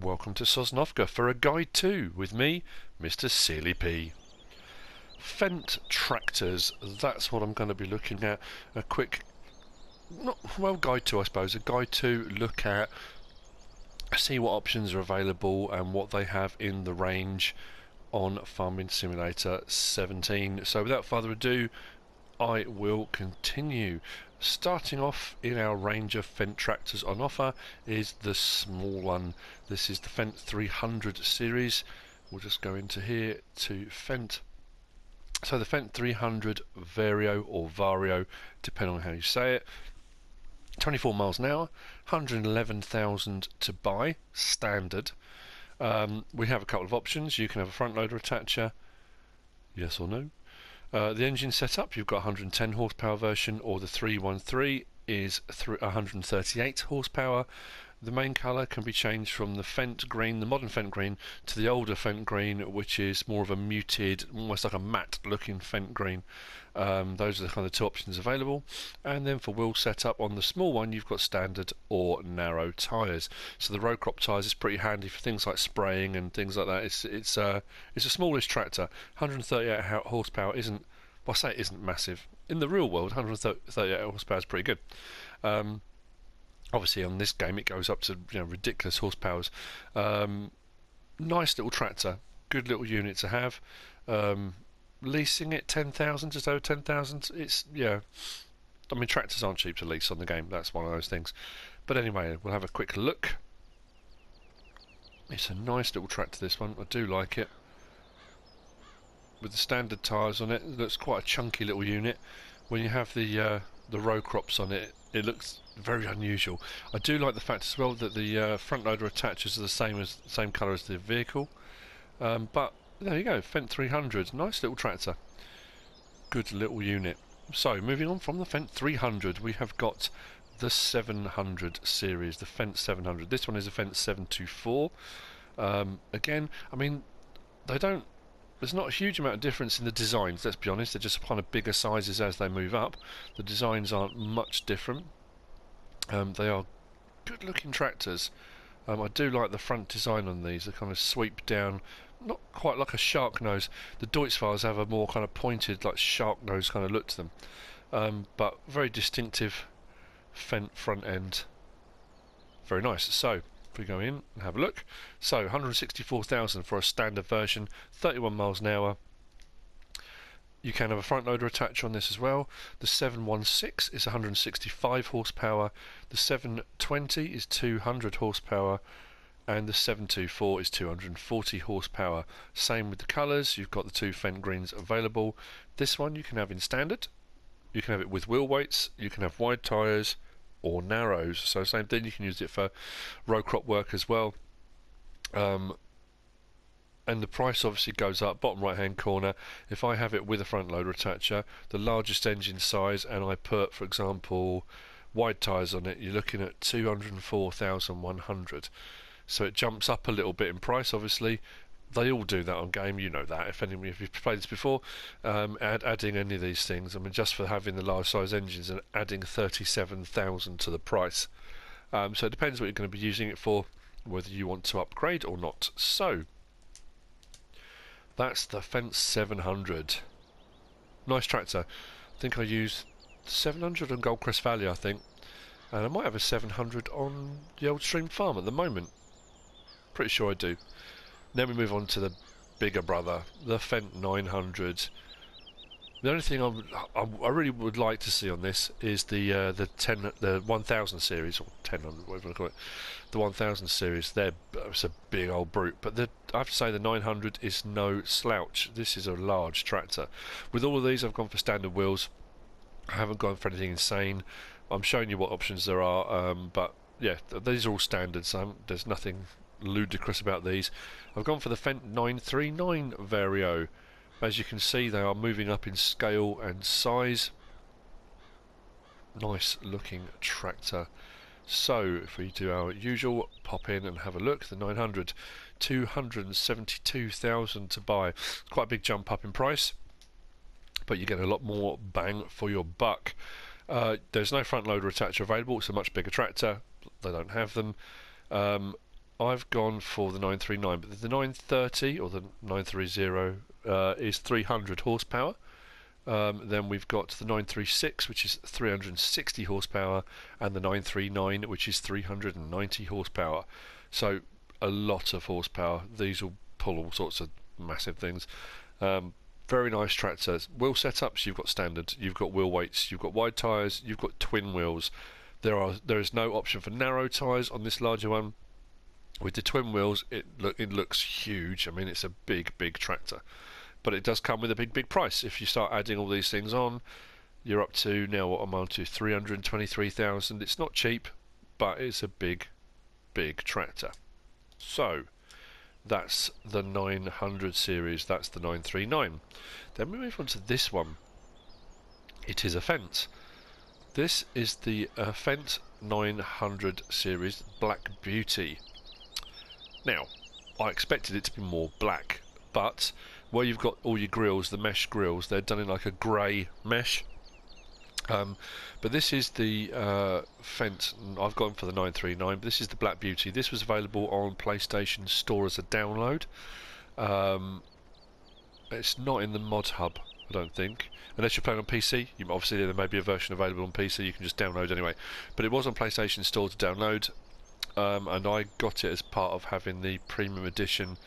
Welcome to Sosnovka for a guide 2 with me, Mr. Sealy P. FENDT Tractors, that's what I'm going to be looking at. A quick, guide 2 I suppose, a guide to look at, see what options are available and what they have in the range on Farming Simulator 17. So without further ado, I will continue. Starting off in our range of FENDT tractors on offer is the small one. This is the FENDT 300 series. We'll just go into here to FENDT. So the FENDT 300 Vario or Vario, depending on how you say it. 24 miles an hour, 111,000 to buy, standard. We have a couple of options. You can have a front loader attacher, yes or no. The engine setup, you've got 110 horsepower version, or the 313 is 138 horsepower. The main colour can be changed from the Fendt green, the modern Fendt green, to the older Fendt green, which is more of a muted, almost like a matte looking Fendt green. Those are the kind of two options available. And then for wheel setup on the small one, you've got standard or narrow tyres. So the row crop tyres is pretty handy for things like spraying and things like that. It's a smallish tractor. 138 horsepower isn't, well, I say it isn't massive. In the real world, 138 horsepower is pretty good. Obviously on this game it goes up to ridiculous horsepowers. Nice little tractor, good little unit to have. Leasing it 10,000, just over 10,000. It's I mean, tractors aren't cheap to lease on the game. That's one of those things. But anyway, we'll have a quick look. It's a nice little tractor, this one. I do like it. With the standard tyres on it, it looks quite a chunky little unit. When you have the row crops on it, it looks very unusual. I do like the fact as well that the front loader attachers are the same colour as the vehicle. But there you go, FENDT 300, nice little tractor, good little unit. So moving on from the FENDT 300, we have got the 700 series, the FENDT 700. This one is a FENDT 724. Again, I mean, there's not a huge amount of difference in the designs, let's be honest. They're just kind of bigger sizes as they move up. The designs aren't much different. They are good looking tractors. I do like the front design on these. They kind of sweep down, not quite like a shark nose. The Deutz-Fahrs have a more kind of pointed, like shark nose kind of look to them. But very distinctive Fendt front end. Very nice. So if we go in and have a look, so 164,000 for a standard version, 31 miles an hour. You can have a front loader attach on this as well. The 716 is 165 horsepower, the 720 is 200 horsepower, and the 724 is 240 horsepower. Same with the colours, you've got the two Fendt greens available. This one you can have in standard, you can have it with wheel weights, you can have wide tyres or narrows. So same thing, you can use it for row crop work as well. And the price obviously goes up, bottom right hand corner. If I have it with a front loader attacher, the largest engine size, and I put, for example, wide tyres on it, you're looking at 204,100. So it jumps up a little bit in price. Obviously they all do that on game, you know that. If you've played this before, adding any of these things, I mean, just for having the large size engines and adding 37,000 to the price. So it depends what you're going to be using it for, whether you want to upgrade or not. So that's the FENDT 700. Nice tractor. I think I used 700 on Goldcrest Valley, I think. And I might have a 700 on the Old Stream Farm at the moment. Pretty sure I do. Then we move on to the bigger brother, the FENDT 900. The only thing I really would like to see on this is the 1000 series, or 1000, whatever you call it, the 1000 series. It's a big old brute, but I have to say the 900 is no slouch. This is a large tractor. With all of these, I've gone for standard wheels. I haven't gone for anything insane. I'm showing you what options there are, but yeah, these are all standard, so there's nothing ludicrous about these. I've gone for the FENDT 939 Vario. As you can see, they are moving up in scale and size. Nice looking tractor. So if we do our usual, pop in and have a look, the 900, 272,000 to buy. Quite a big jump up in price, but you get a lot more bang for your buck. There's no front loader attacher available. It's a much bigger tractor. They don't have them. I've gone for the 939, but the 930 or the 930 is 300 horsepower. Then we've got the 936, which is 360 horsepower, and the 939, which is 390 horsepower. So a lot of horsepower. These will pull all sorts of massive things. Very nice tractor. Wheel setups, you've got standard, you've got wheel weights, you've got wide tyres, you've got twin wheels. There is no option for narrow tyres on this larger one. With the twin wheels, it looks huge. I mean, it's a big tractor, but it does come with a big price. If you start adding all these things on, you're up to now what I'm on to 323,000. It's not cheap, but it's a big tractor. So that's the 900 series. That's the 939. Then we move on to this one. It is a Fendt. This is the Fendt 900 series Black Beauty. Now, I expected it to be more black, but where you've got all your grills, the mesh grills, they're done in like a grey mesh. But this is the Fendt. I've gone for the 939, but this is the Black Beauty. This was available on PlayStation Store as a download. It's not in the Modhub, I don't think. Unless you're playing on PC, obviously there may be a version available on PC, you can just download anyway. But it was on PlayStation Store to download. And I got it as part of having the premium edition,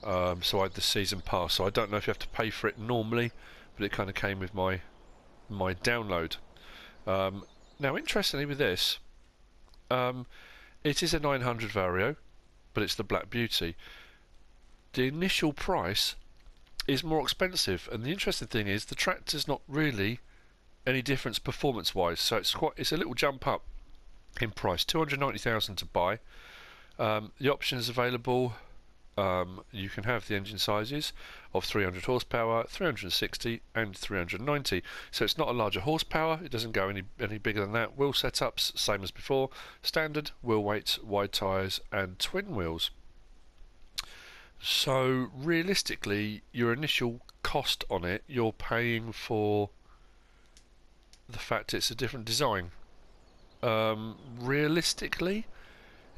so I had the season pass. So I don't know if you have to pay for it normally, but it kind of came with my download. Now, interestingly, with this, it is a 900 Vario, but it's the Black Beauty. The initial price is more expensive, and the interesting thing is the tractor's not really any difference performance-wise. So it's a little jump up in price. 290,000 to buy. The options available, you can have the engine sizes of 300 horsepower, 360 and 390. So it's not a larger horsepower, it doesn't go any bigger than that. Wheel setups, same as before, standard, wheel weights, wide tyres and twin wheels. So realistically, your initial cost on it, you're paying for the fact it's a different design. Realistically,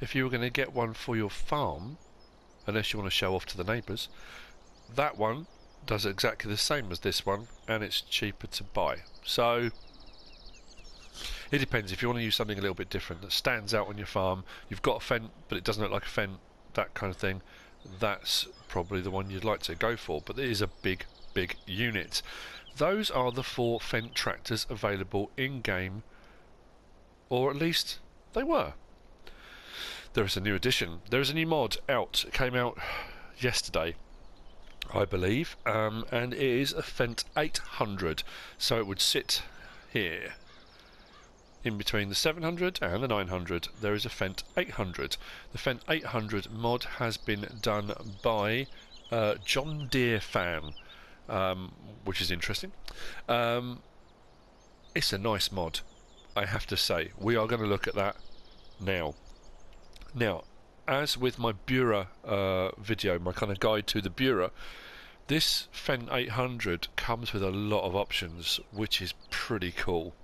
if you were going to get one for your farm, unless you want to show off to the neighbours, that one does exactly the same as this one, and it's cheaper to buy. So it depends. If you want to use something a little bit different that stands out on your farm, you've got a Fendt but it doesn't look like a Fendt, that kind of thing, that's probably the one you'd like to go for. But it is a big unit. Those are the 4 Fendt tractors available in game, or at least they were. There is a new edition. There is a new mod out. It came out yesterday, I believe, and it is a Fendt 800. So it would sit here in between the 700 and the 900. There is a Fendt 800. The Fendt 800 mod has been done by John Deere fan, which is interesting. It's a nice mod, I have to say. We are going to look at that now. Now, as with my Bura video, my kind of guide to the Bura, this Fendt 800 comes with a lot of options, which is pretty cool.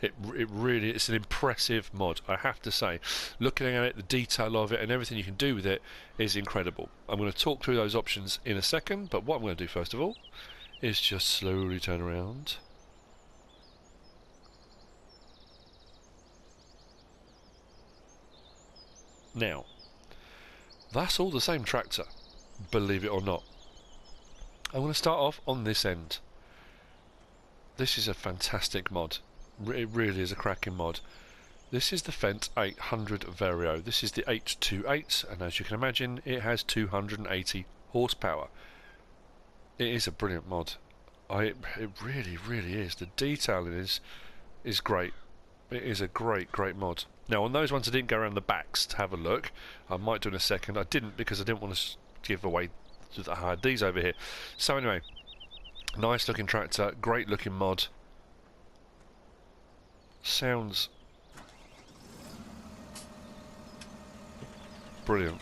It really, it's an impressive mod, I have to say. Looking at it, the detail of it and everything you can do with it is incredible. I'm going to talk through those options in a second, but what I'm going to do first of all is just slowly turn around. Now, that's all the same tractor, believe it or not. I'm going to start off on this end. This is a fantastic mod. It really is a cracking mod. This is the Fendt 800 Vario. This is the 828, and as you can imagine, it has 280 horsepower. It is a brilliant mod. It really is. The detailing is great. It is a great mod. Now, on those ones I didn't go around the backs to have a look. I might do in a second. I didn't because I didn't want to give away that I had these over here. So anyway, nice looking tractor, great looking mod. Sounds brilliant.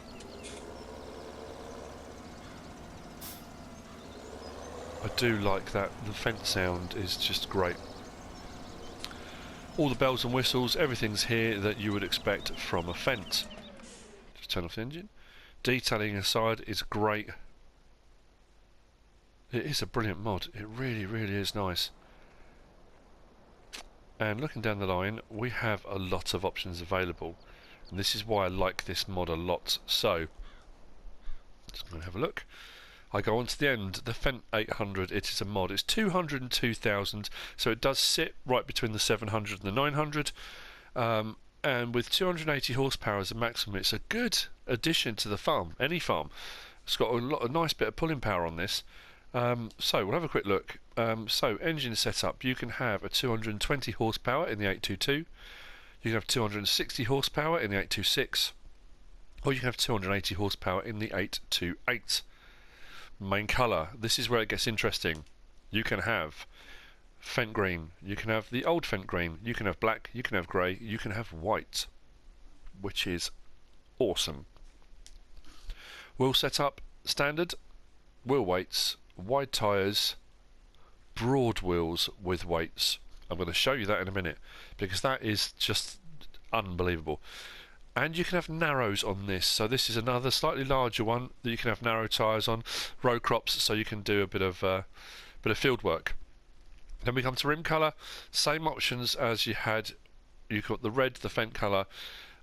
I do like that. The Fendt sound is just great. All the bells and whistles, everything's here that you would expect from a Fendt. Just turn off the engine. detailing aside, is great. It is a brilliant mod. It really, really is nice. And looking down the line, we have a lot of options available. And this is why I like this mod a lot. So, just going to have a look. I go on to the end, the FENDT 800, it is a mod. It's 202,000, so it does sit right between the 700 and the 900. And with 280 horsepower as a maximum, it's a good addition to the farm, any farm. It's got a nice bit of pulling power on this. So we'll have a quick look. So engine setup, you can have a 220 horsepower in the 822, you can have 260 horsepower in the 826, or you can have 280 horsepower in the 828. Main colour, this is where it gets interesting. You can have Fendt green, you can have the old Fendt green, you can have black, you can have grey, you can have white, which is awesome. Wheel setup, standard, wheel weights, wide tyres, broad wheels with weights. I'm going to show you that in a minute because that is just unbelievable. And you can have narrows on this, so this is another slightly larger one that you can have narrow tyres on, row crops, so you can do a bit of field work. Then we come to rim colour, same options as you had. You've got the red, the Fendt colour,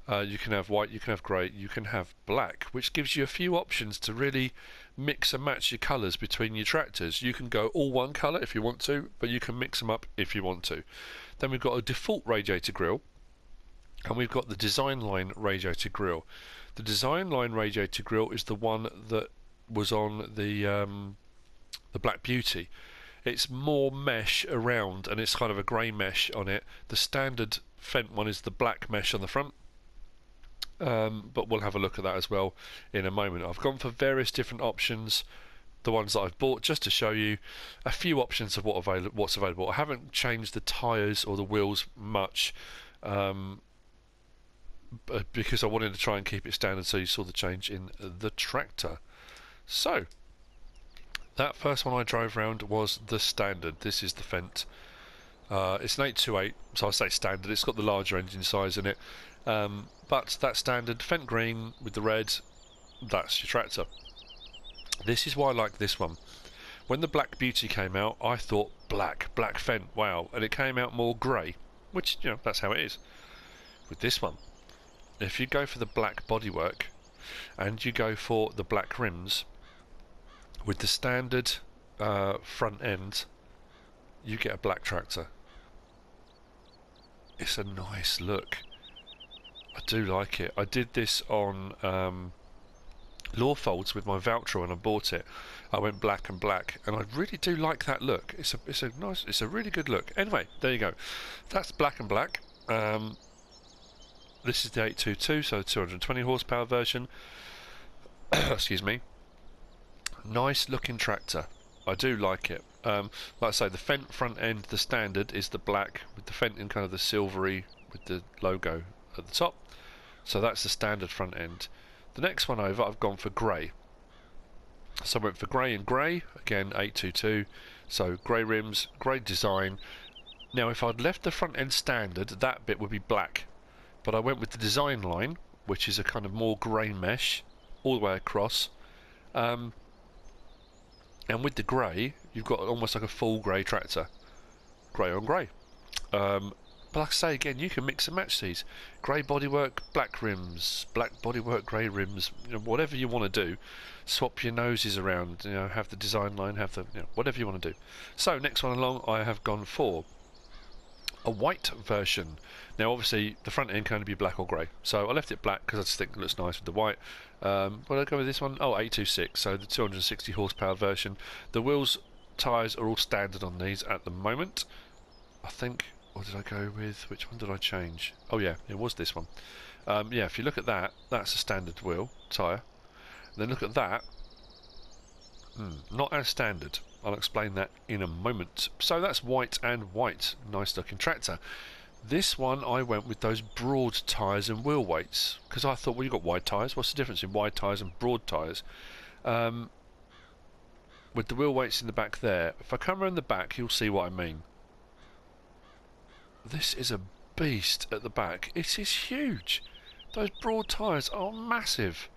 you can have white, you can have grey, you can have black, which gives you a few options to really mix and match your colours between your tractors. You can go all one colour if you want to, but you can mix them up if you want to. Then we've got a default radiator grille, and we've got the design line radiator grille. The design line radiator grille is the one that was on the Black Beauty. It's more mesh around, and it's kind of a grey mesh on it. The standard Fendt one is the black mesh on the front. But we'll have a look at that as well in a moment. I've gone for various different options, the ones that I've bought, just to show you a few options of what's available. I haven't changed the tyres or the wheels much, because I wanted to try and keep it standard, so you saw the change in the tractor. So that first one I drove around was the standard. This is the Fendt. It's an 828, so I say standard. It's got the larger engine size in it. But that standard Fendt green with the red, that's your tractor. This is why I like this one. When the Black Beauty came out, I thought black Fendt, wow, and it came out more grey, which, you know, that's how it is. With this one, if you go for the black bodywork and you go for the black rims with the standard front end, you get a black tractor. It's a nice look. I do like it. I did this on Lawfolds with my Valtra when I bought it. I went black and black, and I really do like that look. It's a really good look. Anyway, there you go. That's black and black. This is the 822, so 220 horsepower version. Excuse me. Nice looking tractor. I do like it. Like I say, the Fendt front end, the standard, is the black with the Fendt in kind of the silvery with the logo at the top. So that's the standard front end. The next one over, I've gone for grey. So I went for grey and grey, again 822. So grey rims, grey design. Now if I'd left the front end standard, that bit would be black. But I went with the design line, which is a kind of more grey mesh all the way across. And with the grey, you've got almost like a full grey tractor. Grey on grey. But like I say again, you can mix and match these. Grey bodywork, black rims, black bodywork, grey rims, you know, whatever you want to do. Swap your noses around, you know, have the design line, have the, you know, whatever you want to do. So next one along, I have gone for a white version. Now obviously the front end can only be black or grey, so I left it black because I just think it looks nice with the white. But I go with this one. Oh, 826, so the 260 horsepower version. The wheels, tyres are all standard on these at the moment, I think. Or did I go with, which one did I change? Oh yeah, it was this one. Yeah, if you look at that, that's a standard wheel tyre. Then look at that, not as standard. I'll explain that in a moment. So that's white and white, nice looking tractor. This one I went with those broad tyres and wheel weights, because I thought, well, you've got wide tyres, what's the difference in wide tyres and broad tyres? With the wheel weights in the back there, if I come around the back, you'll see what I mean. This is a beast at the back. It is huge. Those broad tyres are massive.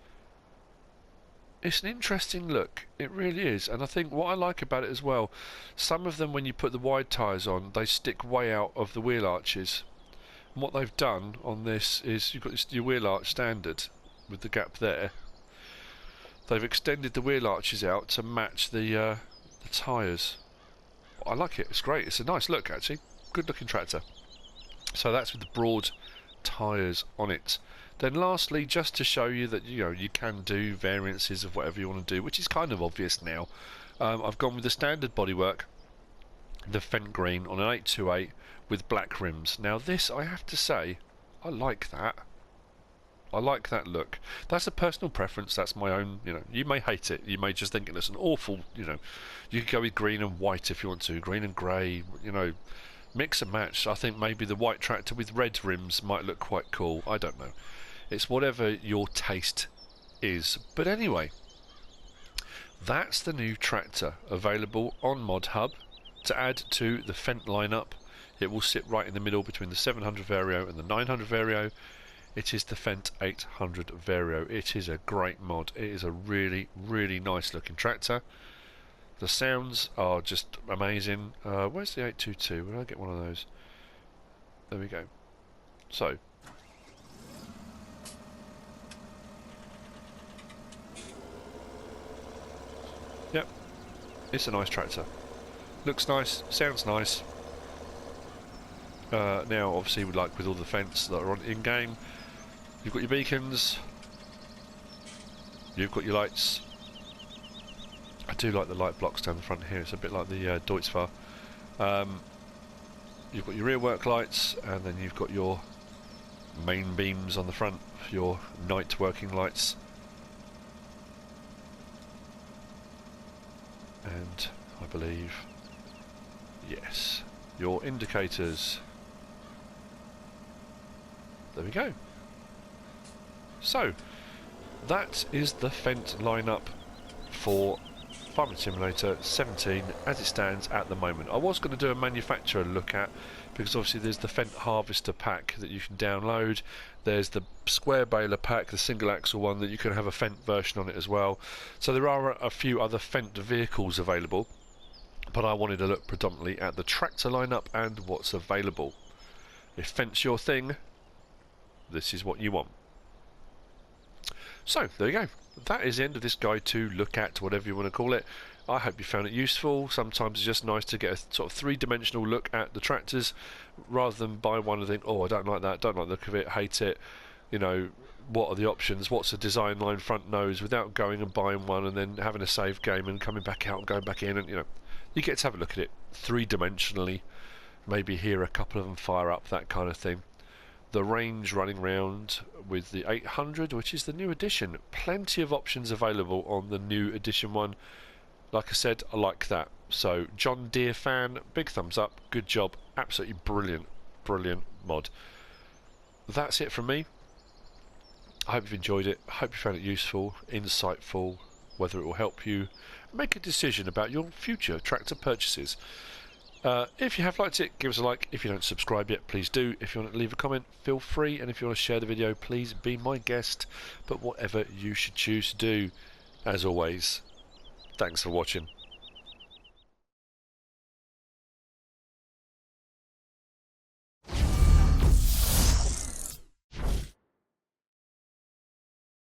It's an interesting look, it really is, and I think what I like about it as well, some of them when you put the wide tyres on, they stick way out of the wheel arches. And what they've done on this is you've got your wheel arch standard with the gap there. They've extended the wheel arches out to match the tyres. I like it, it's great, it's a nice look actually, good looking tractor. So that's with the broad tyres on it. Then lastly, just to show you that you can do variances of whatever you want to do, which is kind of obvious now, I've gone with the standard bodywork, the Fendt green on an 828 with black rims. Now this, I have to say, I like that. I like that look. That's a personal preference, that's my own, you may hate it, you may just think it's an awful, you could go with green and white if you want to, green and grey, mix and match. I think maybe the white tractor with red rims might look quite cool, I don't know. It's whatever your taste is. But anyway, that's the new tractor available on Modhub to add to the Fendt lineup. It will sit right in the middle between the 700 Vario and the 900 Vario. It is the Fendt 800 Vario. It is a great mod. It is a really, really nice looking tractor. The sounds are just amazing. Where's the 822? Where did I get one of those? There we go. So, yep, it's a nice tractor. Looks nice, sounds nice. Now, obviously, like with all the Fendts that are on in-game, you've got your beacons, you've got your lights. I do like the light blocks down the front here, it's a bit like the Deutzfahr. You've got your rear work lights, and then you've got your main beams on the front, your night working lights. And I believe, yes, your indicators. There we go. So, that is the Fendt lineup for Farming Simulator 17 as it stands at the moment. I was going to do a manufacturer look at, because obviously there's the Fendt Harvester pack that you can download, there's the square baler pack, the single axle one that you can have a Fendt version on it as well. So there are a few other Fendt vehicles available, but I wanted to look predominantly at the tractor lineup and what's available. If Fendt's your thing, this is what you want. So, there you go. That is the end of this guide to look at, whatever you want to call it. I hope you found it useful. Sometimes it's just nice to get a sort of three-dimensional look at the tractors, rather than buy one and think, oh, I don't like that, don't like the look of it, hate it. What are the options? What's a design line front nose? Without going and buying one and then having a save game and coming back out and going back in, and you get to have a look at it three-dimensionally. Maybe hear a couple of them fire up, that kind of thing. The range running round with the 800, which is the new edition. Plenty of options available on the new edition one. Like I said, I like that. So, John Deere fan, big thumbs up, good job, absolutely brilliant, brilliant mod. That's it from me. I hope you've enjoyed it, I hope you found it useful, insightful, whether it will help you make a decision about your future tractor purchases. If you have liked it, give us a like. If you don't subscribe yet, please do. If you want to leave a comment, feel free. And if you want to share the video, please be my guest. But whatever you should choose to do, as always, thanks for watching.